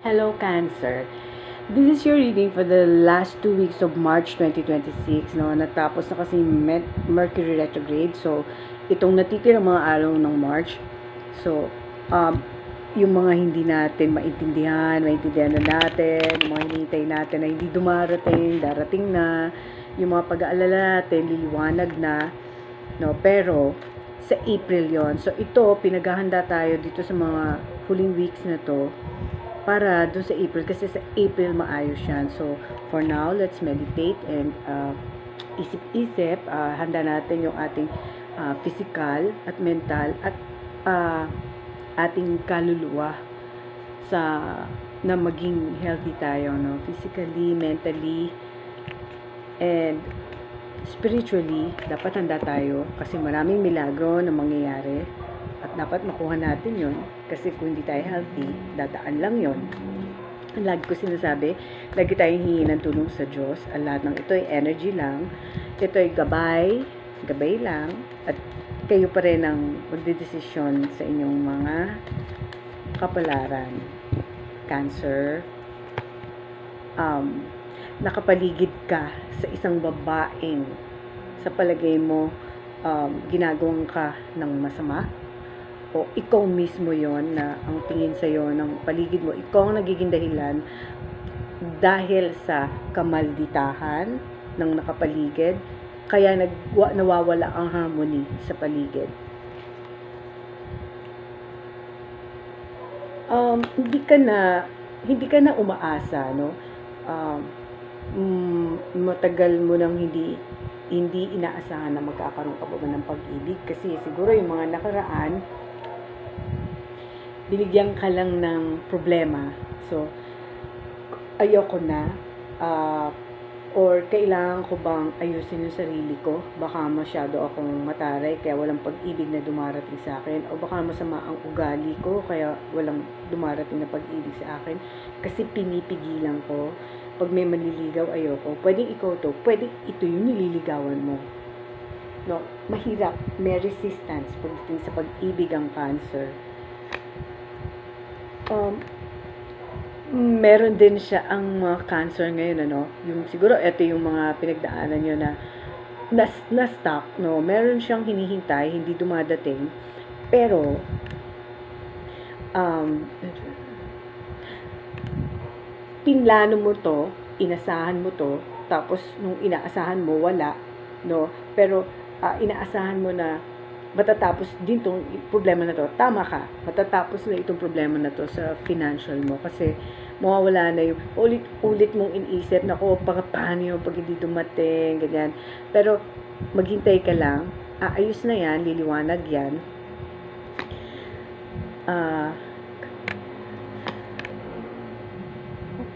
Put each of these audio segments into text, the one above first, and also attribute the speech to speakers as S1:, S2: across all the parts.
S1: Hello, Cancer. This is your reading for the last 2 weeks of March 2026. No? Natapos na kasi Mercury retrograde. So, itong natitirang mga araw ng March. So, yung mga hindi natin maintindihan na natin, yung mga hinihintay natin na hindi dumarating, darating na, yung mga pag-aalala natin, liliwanag na, no? Pero, sa April yon. So, ito, pinaghahanda tayo dito sa mga huling weeks na to para doon sa April, kasi sa April maayos yan. So, for now, let's meditate and isip-isip, handa natin yung ating physical at mental at ating kaluluwa sa na maging healthy tayo, no? Physically, mentally, and spiritually, dapat handa tayo kasi maraming milagro na mangyayari at dapat makuha natin yon. Kasi kung hindi tayo healthy, dadaan lang yon. Lagi ko sinasabi, lagi tayong hingi ng tulong sa Diyos. Ang lahat ng ito ay energy lang. Ito ay gabay lang. At kayo pa rin ang magdedesisyon sa inyong mga kapalaran. Cancer. Nakapaligid ka sa isang babaeng sa palagay mo ginagawang ka ng masama, o ikaw mismo yon na ang tingin sa'yo ng paligid mo, ikaw ang nagiging dahilan dahil sa kamalditahan ng nakapaligid, kaya nawawala ang harmony sa paligid. Hindi ka na umaasa, no? Matagal mo nang hindi inaasahan na magkakaroon ka ba ng pag-ibig, kasi siguro yung mga nakaraan binigyan ka lang ng problema. So, ayoko na, or kailangan ko bang ayusin yung sarili ko? Baka masyado akong mataray kaya walang pag-ibig na dumarating sa akin, o baka masama ang ugali ko kaya walang dumarating na pag-ibig sa akin kasi pinipigilan ko. Pag may manliligaw, ayoko. Pwedeng ikaw to, pwedeng ito yung nililigawan mo. No, mahirap, may resistance pagdating sa pag-ibig ang Cancer. Meron din siya ang mga Cancer ngayon, ano? Yung siguro ito yung mga pinagdaanan nyo na stuck, no? Meron siyang hinihintay, hindi dumadating. Pero pinlano mo to, inasahan mo to, tapos nung inaasahan mo wala, no? Pero inaasahan mo na matatapos din tong problema na to. Tama ka, matatapos na itong problema na to sa financial mo, kasi mawawala na yung ulit mong iniisip na paano yung pag hindi dumating, ganyan. Pero maghintay ka lang, ayos na yan, liliwanag yan.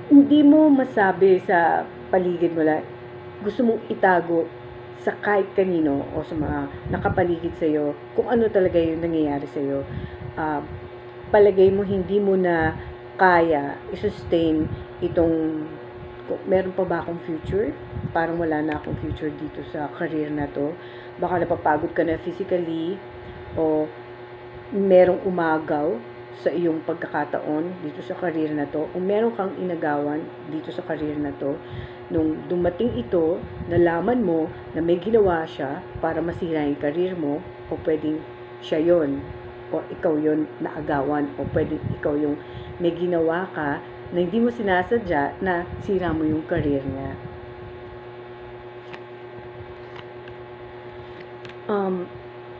S1: Hindi mo masabi sa paligid mo lang, gusto mong itago sa kahit kanino o sa mga nakapaligid sa'yo kung ano talaga yung nangyayari sa'yo. Palagay mo hindi mo na kaya i-sustain itong, meron pa ba akong future? Parang wala na akong future dito sa career na to. Baka napapagod ka na physically, o merong umagaw sa iyong pagkakataon dito sa career na to, o meron kang inagawan dito sa career na to. Nung dumating ito, nalaman mo na may ginawa siya para masira yung career mo, o pwedeng siya yon, o ikaw yon na agawan, o pwedeng ikaw yung may ginawa ka na hindi mo sinasadya na sira mo yung career niya.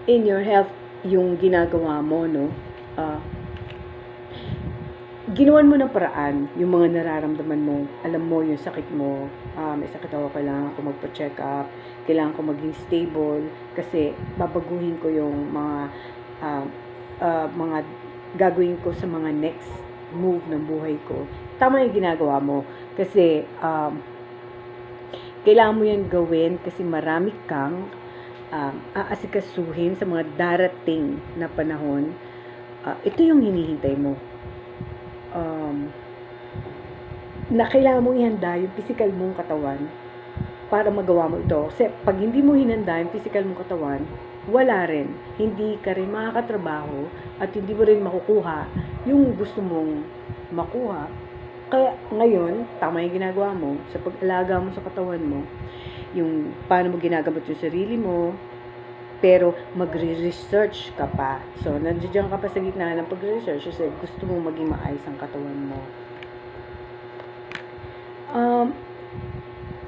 S1: In your health, yung ginagawa mo, no? Ginawan mo ng paraan yung mga nararamdaman mo. Alam mo yung sakit mo, may sakit ako, kailangan ko magpa-check up, kailangan ko maging stable, kasi babaguhin ko yung mga gagawin ko sa mga next move ng buhay ko. Tama yung ginagawa mo, kasi kailangan mo yan gawin, kasi marami kang aasikasuhin sa mga darating na panahon. Ito yung hinihintay mo. Na kailangan mong ihanda yung physical mong katawan para magawa mo ito. Kasi pag hindi mo hinanda yung physical mong katawan, wala rin. Hindi ka rin makakatrabaho at hindi mo rin makukuha yung gusto mong makuha Kaya ngayon, tama yung ginagawa mo sa pag-alaga mo sa katawan mo, yung paano mo ginagamot yung sarili mo, pero magre-research ka pa. So, nandiyan ka pa sa gitna ng pag-research kasi gusto mong maging maayos ang katawan mo.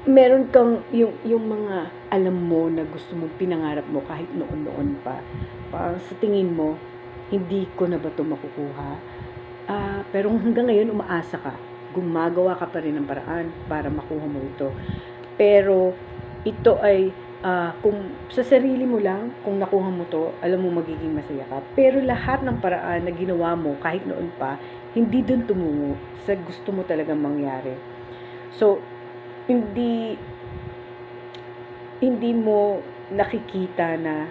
S1: Meron kang yung mga alam mo na gusto mong pinangarap mo kahit noon-noon pa. Parang sa tingin mo, hindi ko na ba ito makukuha? Pero hanggang ngayon, umaasa ka. Gumagawa ka pa rin ng paraan para makuha mo ito. Pero ito ay kung sa sarili mo lang, kung nakuha mo to, alam mo magiging masaya ka. Pero lahat ng paraan na ginawa mo kahit noon pa, hindi dun tumungo sa gusto mo talagang mangyari. So, hindi mo nakikita na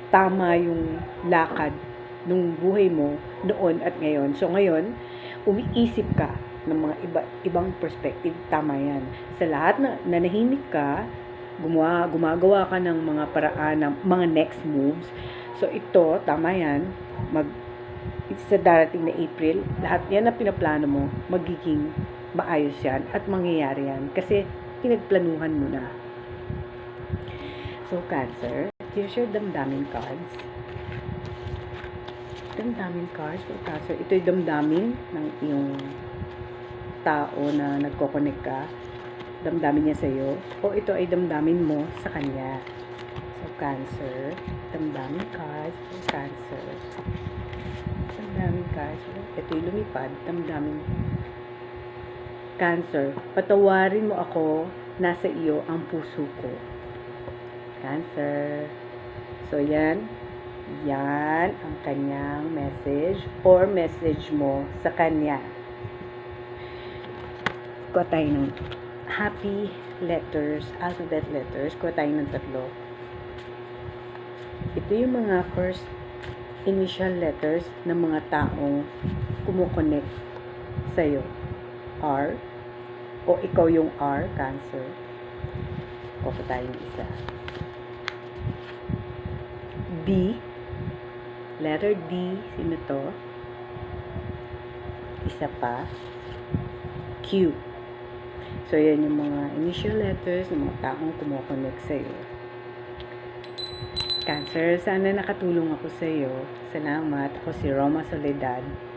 S1: tama yung lakad ng buhay mo noon at ngayon. So ngayon, umiisip ka ng mga ibang perspective. Tama yan. Sa lahat na nanahimik ka, gumagawa ka ng mga paraan, ng mga next moves. So ito, tama yan. Sa darating na April, lahat yan na pinaplano mo, magiging maayos yan at mangyayari yan. Kasi pinagplanuhan mo na. So, Cancer, here's your damdamin cards. Damdamin cards for Cancer. Ito yung damdamin ng iyong tao na nagko-connect ka. Damdamin niya sa'yo. O ito ay damdamin mo sa kanya. So, Cancer, damdamin cards for Cancer. Damdamin cards. Ito yung lumipad. Damdamin. Cancer, patawarin mo ako, nasa iyo ang puso ko. Cancer. So, yan ang kanyang message or message mo sa kanya. Kuha tayo ng happy letters, alphabet letters. Kuha tayo ng 3. Ito yung mga first initial letters ng mga taong kumukonect sa'yo. R, o ikaw yung R, Cancer. Kuha tayo ng isa. D, letter D, sino to? Isa pa. Q. So, yan yung mga initial letters ng mga taong kumukonect sa'yo. Cancer, sana nakatulong ako sa'yo. Salamat. Ako si Roma Soledad.